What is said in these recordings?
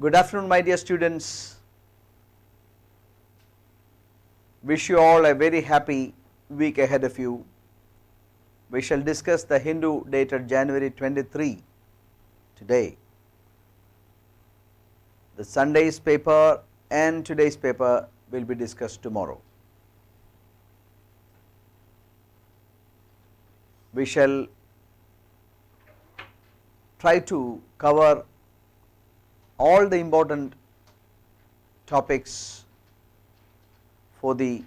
Good afternoon, my dear students. Wish you all a very happy week ahead of you. We shall discuss the Hindu dated January 23 today. The Sunday's paper and today's paper will be discussed tomorrow. We shall try to cover all the important topics for the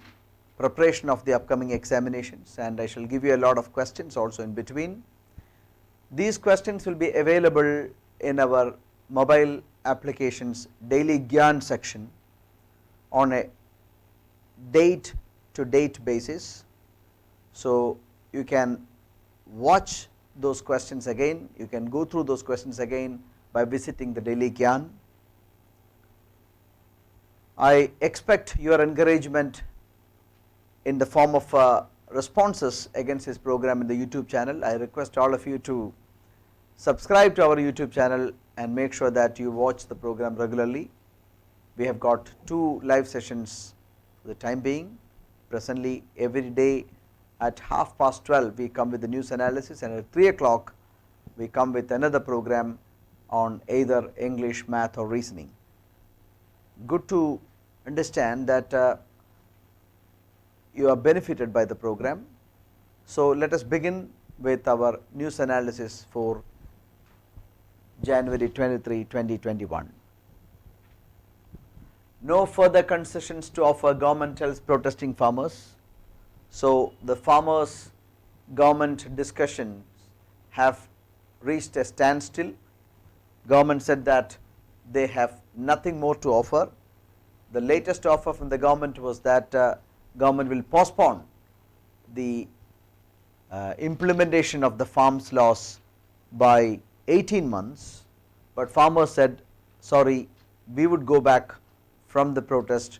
preparation of the upcoming examinations, and I shall give you a lot of questions also in between. These questions will be available in our mobile applications daily Gyan section on a date to date basis. So you can watch those questions again, you can go through those questions again by visiting the daily Gyan. I expect your encouragement in the form of responses against this program in the YouTube channel. I request all of you to subscribe to our YouTube channel and make sure that you watch the program regularly. We have got 2 live sessions for the time being. Presently, every day at 12:30 we come with the news analysis, and at 3 o'clock we come with another program on either English, math or reasoning. Good to understand that you are benefited by the program. So let us begin with our news analysis for January 23, 2021. No further concessions to offer, government tells protesting farmers. So the farmers government discussions have reached a standstill. Government said that they have nothing more to offer. The latest offer from the government was that government will postpone the implementation of the farms laws by 18 months, but farmers said, sorry, we would go back from the protest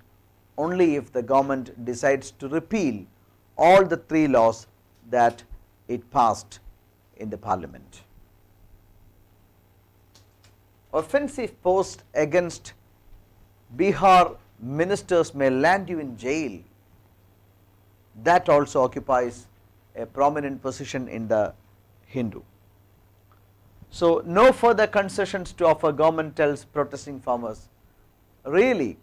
only if the government decides to repeal all the 3 laws that it passed in the parliament. Offensive post against Bihar ministers may land you in jail. That also occupies a prominent position in the Hindu. So no further concessions to offer, government tells protesting farmers. Really,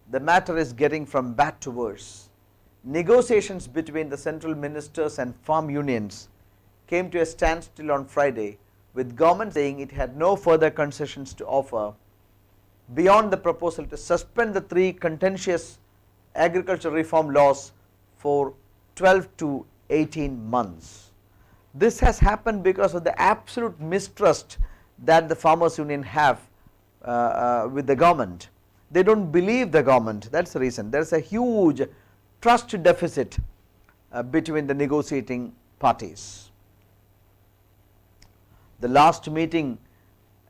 the matter is getting from bad to worse. Negotiations between the central ministers and farm unions came to a standstill on Friday, with government saying it had no further concessions to offer beyond the proposal to suspend the 3 contentious agricultural reform laws for 12 to 18 months. This has happened because of the absolute mistrust that the farmers union have with the government. They do not believe the government, that is the reason. There is a huge trust deficit between the negotiating parties. The last meeting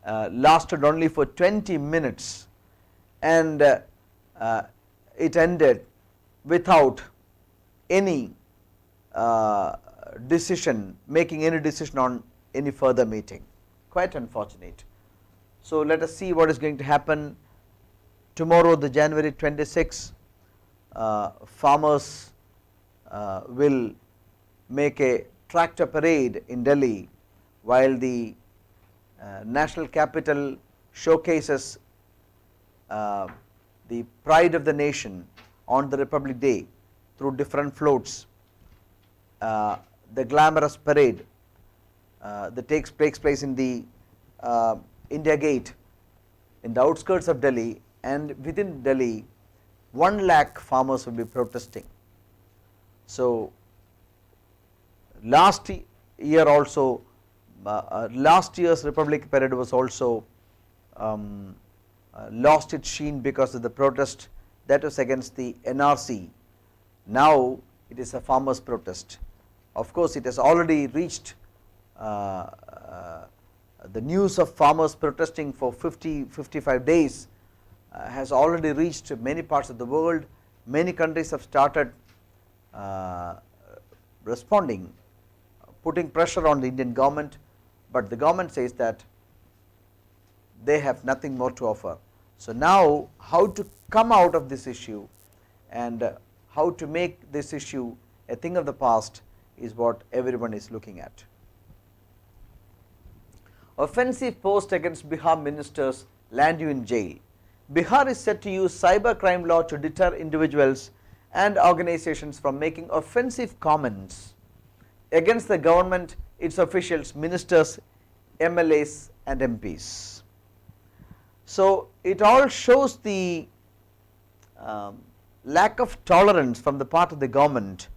lasted only for 20 minutes, and it ended without any making any decision on any further meeting. Quite unfortunate. So let us see what is going to happen tomorrow, the January 26. Farmers will make a tractor parade in Delhi, while the national capital showcases the pride of the nation on the Republic Day through different floats. The glamorous parade that takes place in the India Gate in the outskirts of Delhi, and within Delhi 1 lakh farmers will be protesting. So last year also, last year's Republic Parade was also lost its sheen because of the protest that was against the NRC. Now it is a farmers protest. Of course, it has already reached the news of farmers protesting for 55 days has already reached many parts of the world. Many countries have started responding, putting pressure on the Indian government, but the government says that they have nothing more to offer. So, now how to come out of this issue and how to make this issue a thing of the past is what everyone is looking at. Offensive post against Bihar ministers land you in jail. Bihar is set to use cybercrime law to deter individuals and organizations from making offensive comments against the government, its officials, ministers, MLAs and MPs. So, it all shows the lack of tolerance from the part of the government,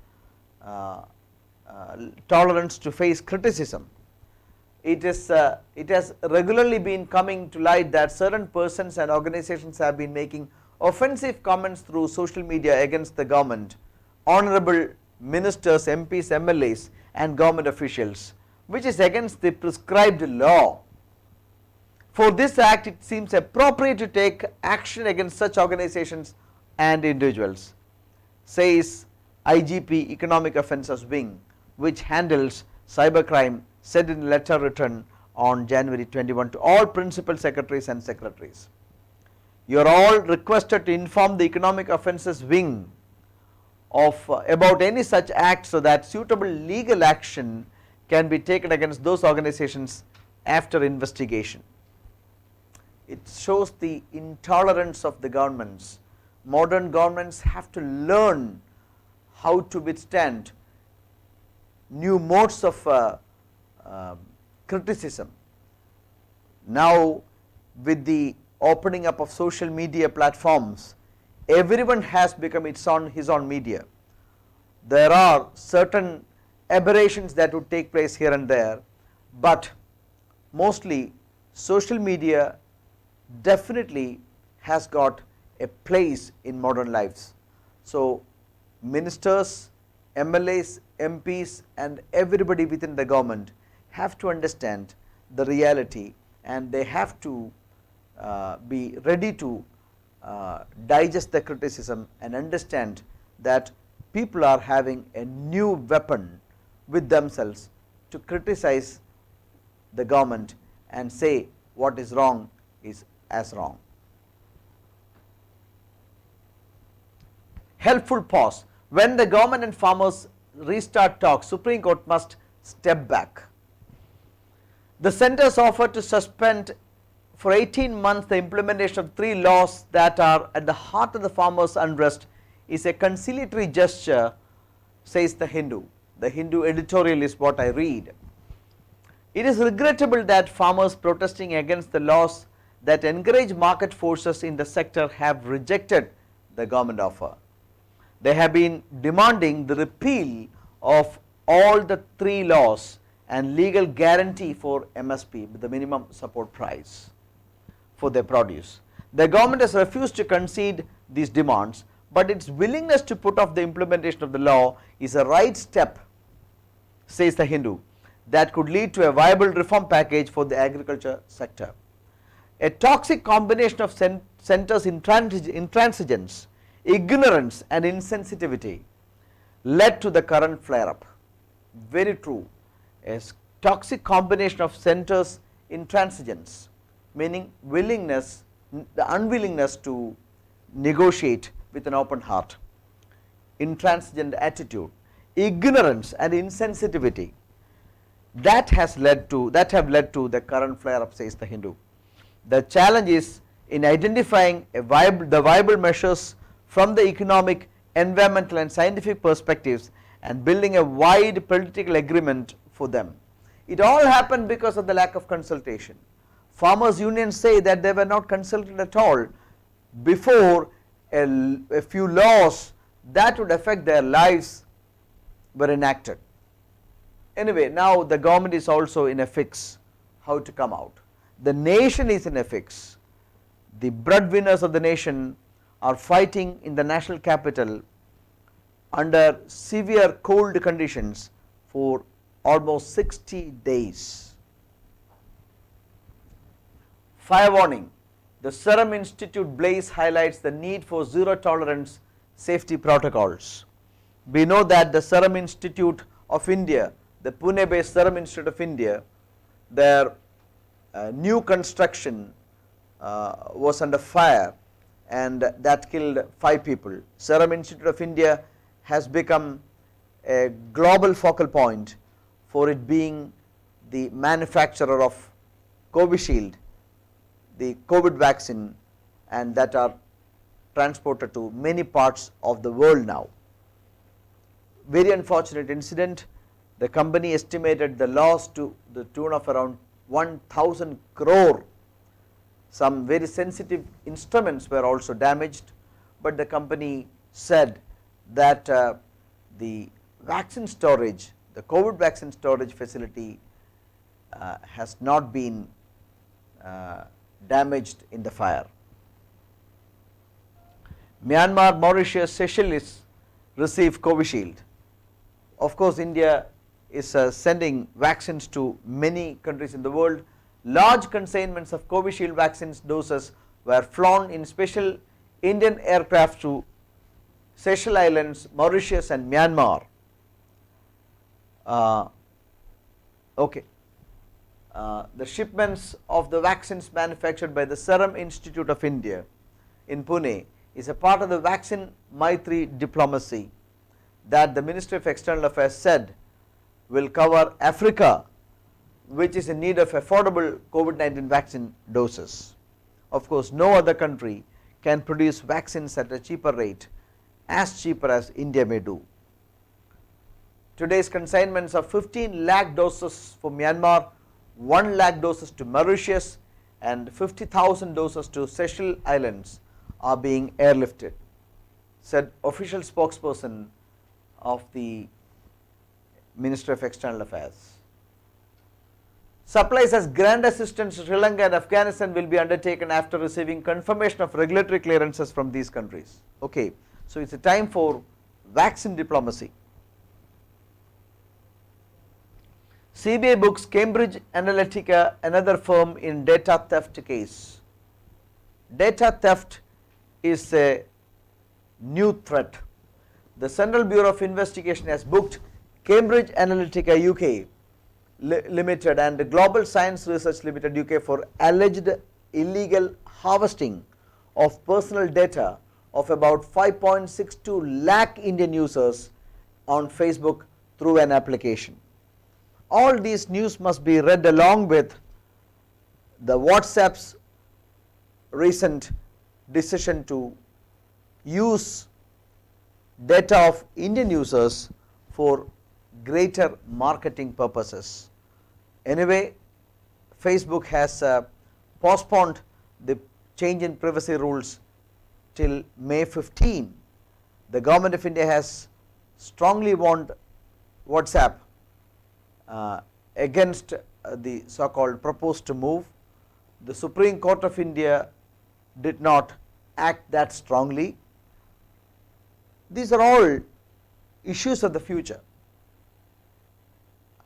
tolerance to face criticism. It has regularly been coming to light that certain persons and organizations have been making offensive comments through social media against the government, honorable ministers, MPs, MLAs and government officials, which is against the prescribed law. For this act, it seems appropriate to take action against such organizations and individuals, says IGP Economic Offences Wing, which handles cybercrime, said in a letter written on January 21 to all principal secretaries and secretaries. You are all requested to inform the Economic Offences Wing of about any such act so that suitable legal action can be taken against those organizations after investigation. It shows the intolerance of the governments. Modern governments have to learn how to withstand new modes of criticism. Now, with the opening up of social media platforms, everyone has become his own media. There are certain aberrations that would take place here and there, but mostly social media definitely has got a place in modern lives. So, ministers, MLAs, MPs and everybody within the government have to understand the reality, and they have to be ready to digest the criticism and understand that people are having a new weapon with themselves to criticize the government and say what is wrong is as wrong. Helpful pause. When the government and farmers restart talks, Supreme Court must step back. The centers offered to suspend for 18 months the implementation of 3 laws that are at the heart of the farmers' unrest is a conciliatory gesture, says the Hindu. The Hindu editorial is what I read. It is regrettable that farmers protesting against the laws that encourage market forces in the sector have rejected the government offer. They have been demanding the repeal of all the 3 laws and legal guarantee for MSP, the minimum support price, for their produce. The government has refused to concede these demands, but its willingness to put off the implementation of the law is a right step, says the Hindu, that could lead to a viable reform package for the agriculture sector. A toxic combination of centers' intransigence, ignorance and insensitivity led to the current flare-up. Very true. A toxic combination of centers' intransigence, meaning willingness, the unwillingness to negotiate with an open heart, intransigent attitude, ignorance and insensitivity, that have led to the current flare-up, says the Hindu. The challenge is in identifying the viable measures from the economic, environmental and scientific perspectives and building a wide political agreement for them. It all happened because of the lack of consultation. Farmers' unions say that they were not consulted at all before a few laws that would affect their lives were enacted. Anyway, now the government is also in a fix how to come out. The nation is in a fix. The breadwinners of the nation are fighting in the national capital under severe cold conditions for almost 60 days. Fire warning. The Serum Institute blaze highlights the need for zero tolerance safety protocols. We know that the Serum Institute of India, the Pune based Serum Institute of India, their new construction was under fire, and that killed 5 people. Serum Institute of India has become a global focal point for it being the manufacturer of Covishield, the COVID vaccine, and that are transported to many parts of the world now. Very unfortunate incident. The company estimated the loss to the tune of around 1000 crore. Some very sensitive instruments were also damaged, but the company said that the vaccine storage, the COVID vaccine storage facility has not been damaged in the fire. Myanmar, Mauritius, Seychelles receive Covishield. Of course, India is sending vaccines to many countries in the world. Large consignments of Covishield vaccines doses were flown in special Indian aircraft to Seychelles Islands, Mauritius and Myanmar. The shipments of the vaccines manufactured by the Serum Institute of India in Pune is a part of the vaccine Maitri diplomacy that the Ministry of External Affairs said will cover Africa, which is in need of affordable COVID-19 vaccine doses. Of course, no other country can produce vaccines at a cheaper rate, as cheaper as India may do. Today's consignments of 15 lakh doses for Myanmar, 1 lakh doses to Mauritius and 50,000 doses to Seychelles Islands are being airlifted, said official spokesperson of the Ministry of External Affairs. Supplies as grant assistance to Sri Lanka and Afghanistan will be undertaken after receiving confirmation of regulatory clearances from these countries. Okay, so it's a time for vaccine diplomacy. CBI books Cambridge Analytica, another firm in data theft case. Data theft is a new threat. The Central Bureau of Investigation has booked Cambridge Analytica UK Limited and Global Science Research Limited UK for alleged illegal harvesting of personal data of about 5.62 lakh Indian users on Facebook through an application. All these news must be read along with the WhatsApp's recent decision to use data of Indian users for greater marketing purposes. Anyway, Facebook has postponed the change in privacy rules till May 15. The Government of India has strongly warned WhatsApp against the so-called proposed move. The Supreme Court of India did not act that strongly. These are all issues of the future.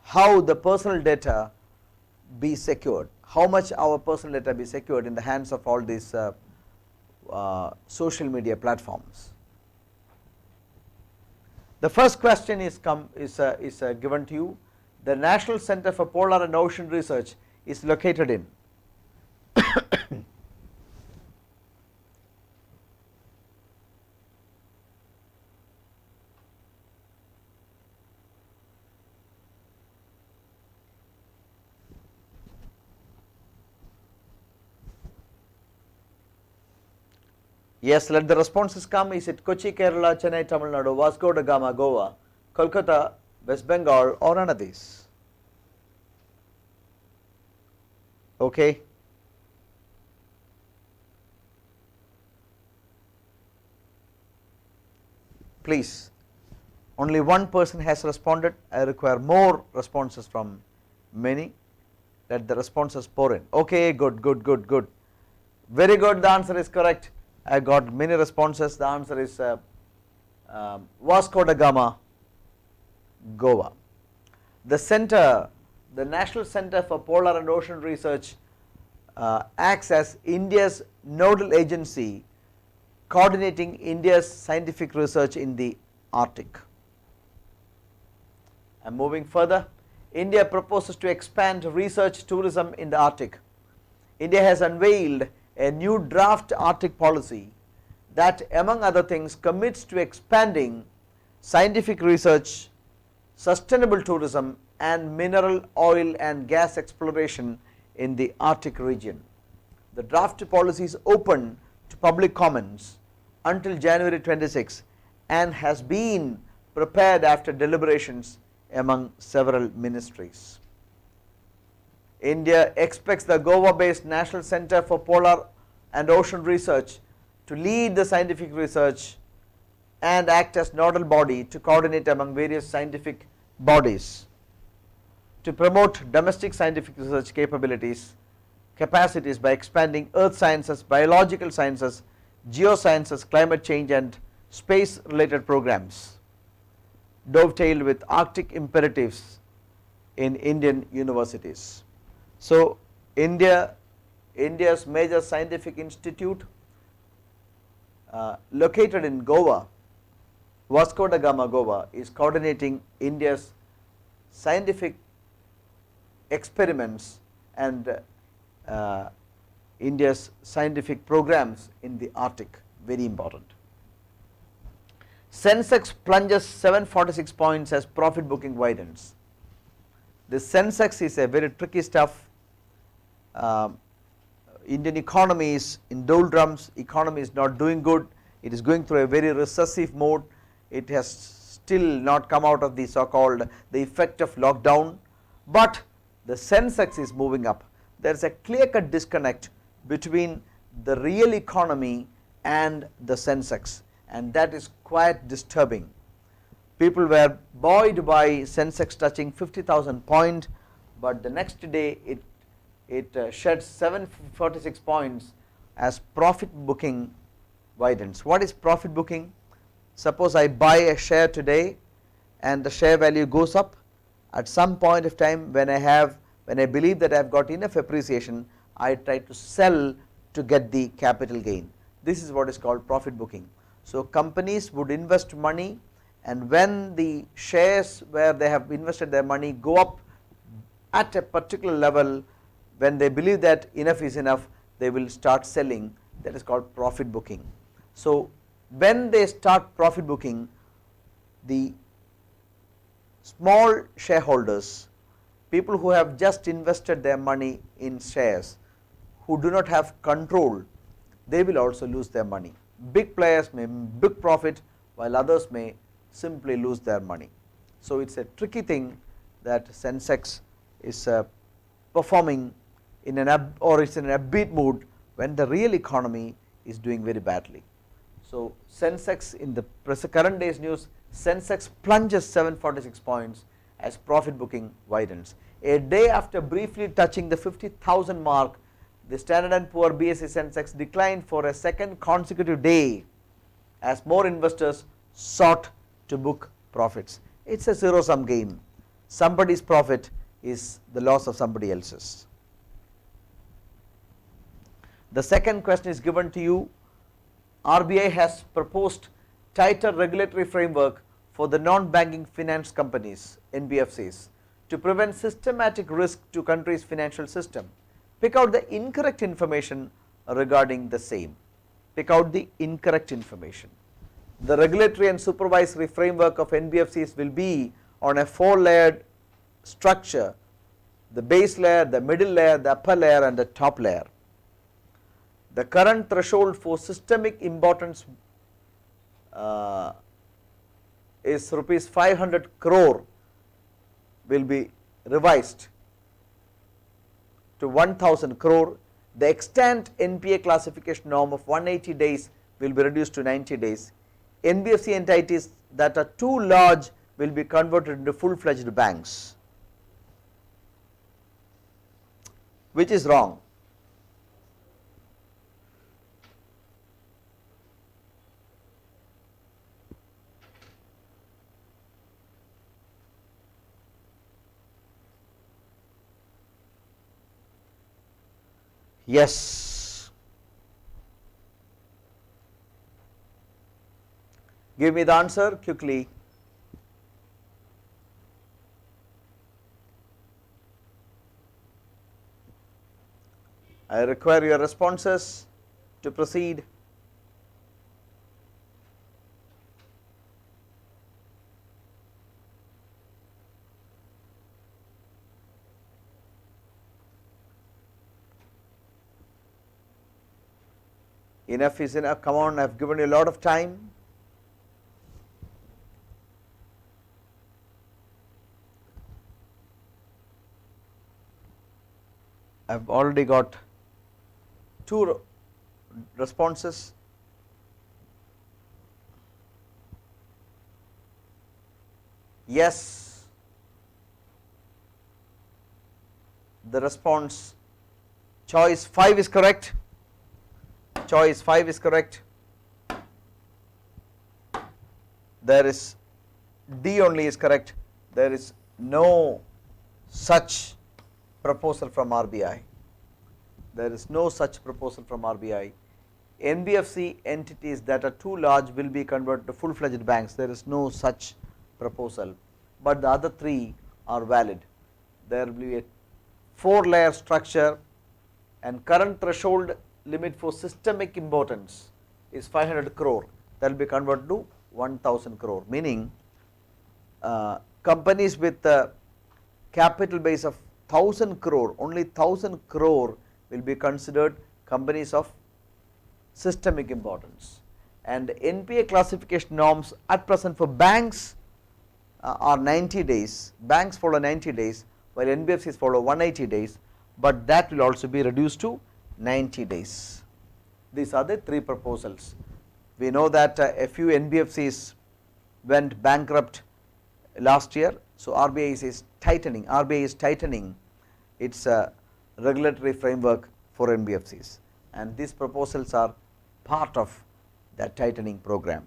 How the personal data be secured, how much our personal data be secured in the hands of all these social media platforms. The first question is given to you. The National Center for Polar and Ocean Research is located in Yes, let the responses come. Is it Kochi, Kerala, Chennai, Tamil Nadu, Vasco da Gama, Goa, Kolkata, West Bengal, or none of these? Okay. Please, only one person has responded. I require more responses from many. Let the responses pour in. Okay, good. Very good, the answer is correct. I got many responses. The answer is Vasco da Gama, Goa. The National Center for Polar and Ocean Research acts as India's nodal agency coordinating India's scientific research in the Arctic. I am moving further. India proposes to expand research tourism in the Arctic. India has unveiled a new draft Arctic policy that, among other things, commits to expanding scientific research, sustainable tourism and mineral, oil and gas exploration in the Arctic region. The draft policy is open to public comments until January 26 and has been prepared after deliberations among several ministries. India expects the Goa-based National Centre for Polar and Ocean Research to lead the scientific research and act as nodal body to coordinate among various scientific bodies to promote domestic scientific research capacities by expanding earth sciences, biological sciences, geosciences, climate change and space related programs, dovetailed with Arctic imperatives in Indian universities. So, India's major scientific institute located in Goa, Vasco da Gama, Goa, is coordinating India's scientific experiments and India's scientific programs in the Arctic, very important. Sensex plunges 746 points as profit booking widens. The Sensex is a very tricky stuff. Indian economy is in doldrums, economy is not doing good, it is going through a very recessive mode, it has still not come out of the so-called the effect of lockdown, but the Sensex is moving up. There is a clear-cut disconnect between the real economy and the Sensex, and that is quite disturbing. People were buoyed by Sensex touching 50,000 point, but the next day it sheds 746 points as profit booking widens. What is profit booking? Suppose I buy a share today and the share value goes up. At some point of time when I believe that I have got enough appreciation, I try to sell to get the capital gain. This is what is called profit booking. So companies would invest money, and when the shares where they have invested their money go up at a particular level, when they believe that enough is enough, they will start selling. That is called profit booking. So when they start profit booking, the small shareholders, people who have just invested their money in shares, who do not have control, they will also lose their money. Big players may book profit while others may simply lose their money. So it is a tricky thing that Sensex is performing in an upbeat mood when the real economy is doing very badly. So Sensex, in the current day's news, Sensex plunges 746 points as profit booking widens. A day after briefly touching the 50,000 mark, the Standard & Poor BSE Sensex declined for a second consecutive day as more investors sought to book profits. It is a zero-sum game. Somebody's profit is the loss of somebody else's. The second question is given to you. RBI has proposed tighter regulatory framework for the non-banking finance companies, NBFCs, to prevent systematic risk to country's financial system. Pick out the incorrect information regarding the same. Pick out the incorrect information. The regulatory and supervisory framework of NBFCs will be on a 4-layered structure: the base layer, the middle layer, the upper layer and the top layer. The current threshold for systemic importance is rupees 500 crore will be revised to 1000 crore. The extant NPA classification norm of 180 days will be reduced to 90 days. NBFC entities that are too large will be converted into full-fledged banks, which is wrong. Yes. Give me the answer quickly. I require your responses. to proceed? Enough is enough. Come on, I have given you a lot of time. I have already got 2 responses. Yes, the response choice 5 is correct. Choice 5 is correct. There is D only is correct. There is no such proposal from RBI. There is no such proposal from RBI. NBFC entities that are too large will be converted to full-fledged banks. There is no such proposal, but the other 3 are valid. There will be a 4-layer structure, and current threshold limit for systemic importance is 500 crore. That will be converted to 1000 crore, meaning companies with a capital base of 1000 crore, only 1000 crore will be considered companies of systemic importance. And NPA classification norms at present for banks are 90 days, banks follow 90 days while NBFCs follow 180 days, but that will also be reduced to 90 days. These are the 3 proposals. We know that a few NBFCs went bankrupt last year, so RBI is tightening its regulatory framework for NBFCs, and these proposals are part of that tightening program.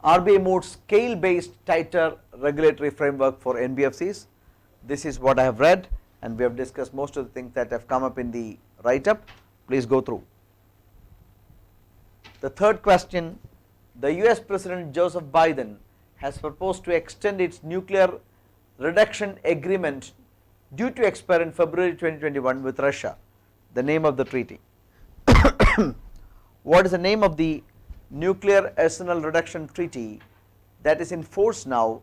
RBI moved scale based tighter regulatory framework for NBFCs. This is what I have read, and we have discussed most of the things that have come up in the write up. Please go through. The third question, the US President Joseph Biden has proposed to extend its nuclear reduction agreement due to expire in February 2021 with Russia. The name of the treaty. What is the name of the nuclear arsenal reduction treaty that is in force now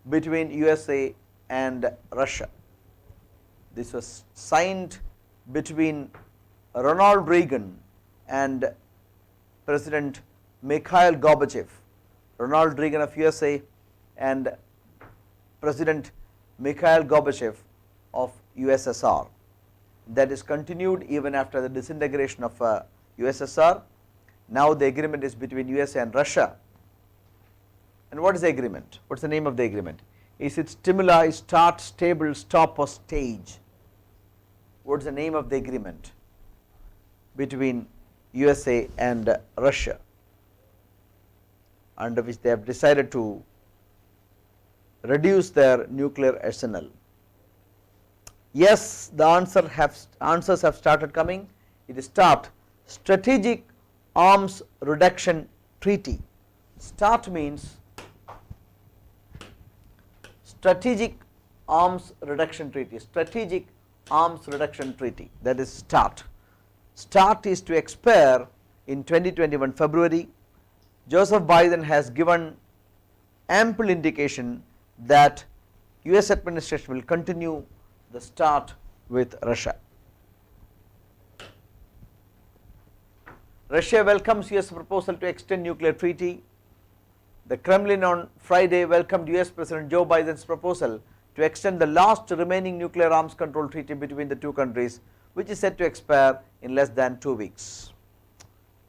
between USA and Russia? This was signed between Ronald Reagan and President Mikhail Gorbachev. Ronald Reagan of USA and President Mikhail Gorbachev of USSR. That is continued even after the disintegration of USSR. Now the agreement is between USA and Russia. And what is the agreement? What is the name of the agreement? Is it stimuli, start, stable, stop, or stage? What is the name of the agreement between USA and Russia, under which they have decided to reduce their nuclear arsenal? Yes, the answers have started coming. It is START, Strategic Arms Reduction Treaty. START means Strategic Arms Reduction Treaty. Strategic Arms Reduction Treaty, that is START. START is to expire in 2021 February. Joseph Biden has given ample indication that US administration will continue the START with Russia. Russia welcomes US proposal to extend nuclear treaty. The Kremlin on Friday welcomed US President Joe Biden's proposal to extend the last remaining nuclear arms control treaty between the two countries, which is set to expire in less than 2 weeks.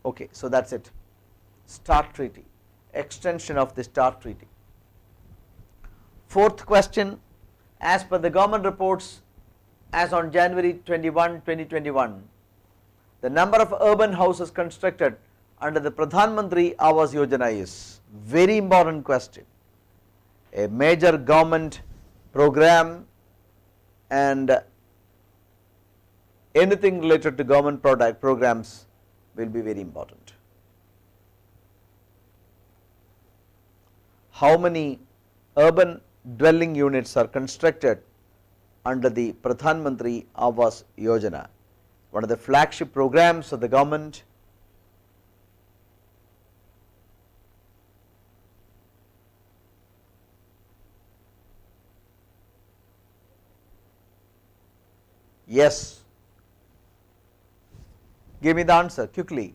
Okay, so that's it. START treaty, extension of the START treaty. Fourth question, as per the government reports, as on January 21, 2021, the number of urban houses constructed under the Pradhan Mantri Awas Yojana is very important question. A major government program, and anything related to government programs will be very important. How many urban dwelling units are constructed under the Pradhan Mantri Awas Yojana, one of the flagship programs of the government. Yes, give me the answer quickly.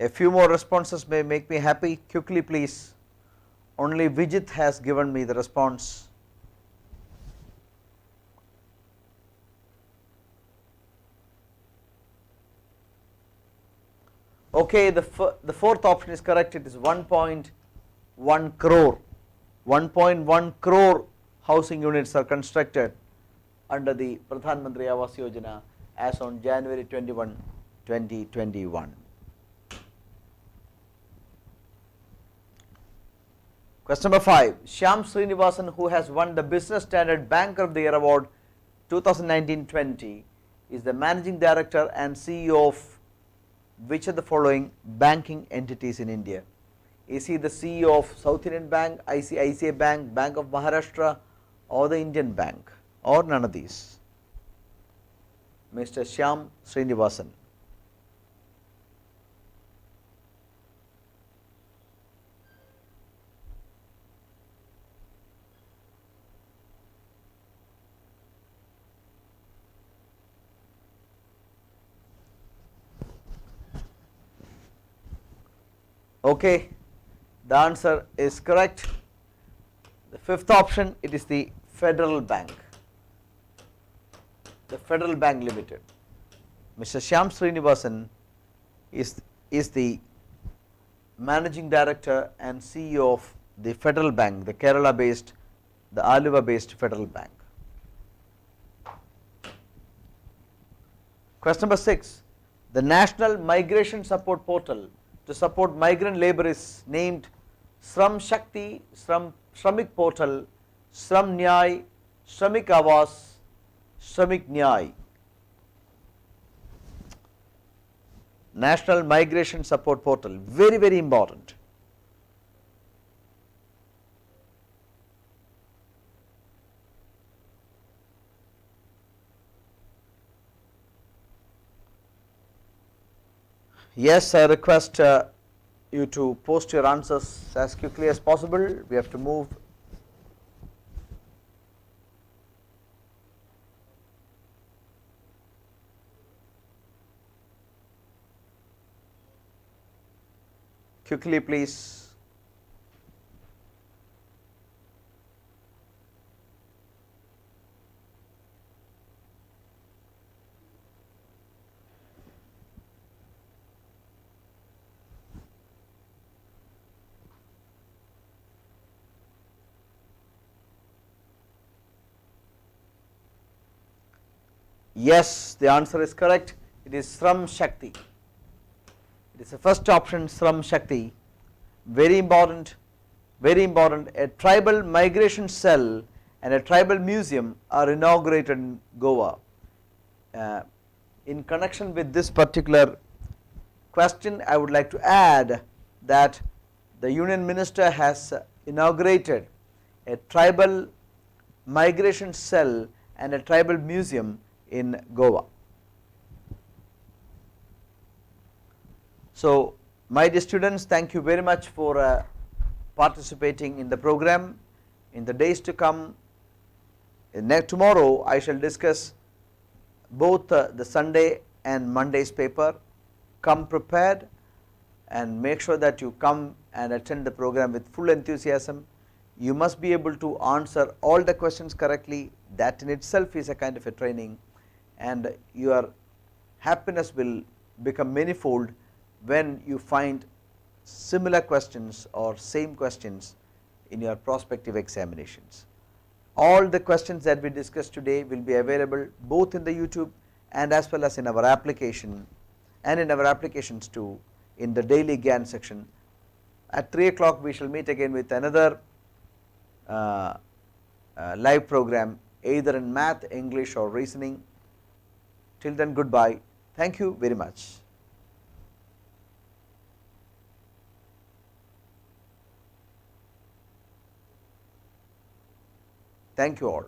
A few more responses may make me happy. Quickly please. Only Vijit has given me the response. Okay, the fourth option is correct. It is 1.1 crore. 1.1 crore housing units are constructed under the Pradhan Mantri Awas Yojana as on January 21, 2021. Question number 5. Shyam Srinivasan, who has won the Business Standard Banker of the Year Award 2019-20, is the Managing Director and CEO of which of the following banking entities in India? Is he the CEO of South Indian Bank, ICICI Bank, Bank of Maharashtra, or the Indian Bank, or none of these? Mr. Shyam Srinivasan. Okay, the answer is correct. The fifth option, it is the Federal Bank, the Federal Bank Limited. Mr. Shyam Srinivasan is the Managing Director and CEO of the Federal Bank, the Kerala based, the Aluva based Federal Bank. Question number 6. The National Migration Support Portal to support migrant labour is named Shram Shakti, Shramik Portal, Shram Nyay, Shramik Awas, Shramik Nyay. National Migration Support Portal, very, very important. Yes, I request you to post your answers as quickly as possible. We have to move. Quickly, please. Yes, the answer is correct. It is Shram Shakti. It is the first option, Shram Shakti. Very important, very important. A tribal migration cell and a tribal museum are inaugurated in Goa. In connection with this particular question, I would like to add that the Union Minister has inaugurated a tribal migration cell and a tribal museum in Goa. So, my dear students, thank you very much for participating in the program. In the days to come, tomorrow I shall discuss both the Sunday and Monday's paper. Come prepared and make sure that you come and attend the program with full enthusiasm. You must be able to answer all the questions correctly. That in itself is a kind of a training, and your happiness will become manifold when you find similar questions or same questions in your prospective examinations. All the questions that we discussed today will be available both in the YouTube and as well as in our application, and in our applications too, in the daily GAN section. At 3 o'clock we shall meet again with another live program, either in math, English or reasoning. Till then, goodbye. Thank you very much. Thank you all.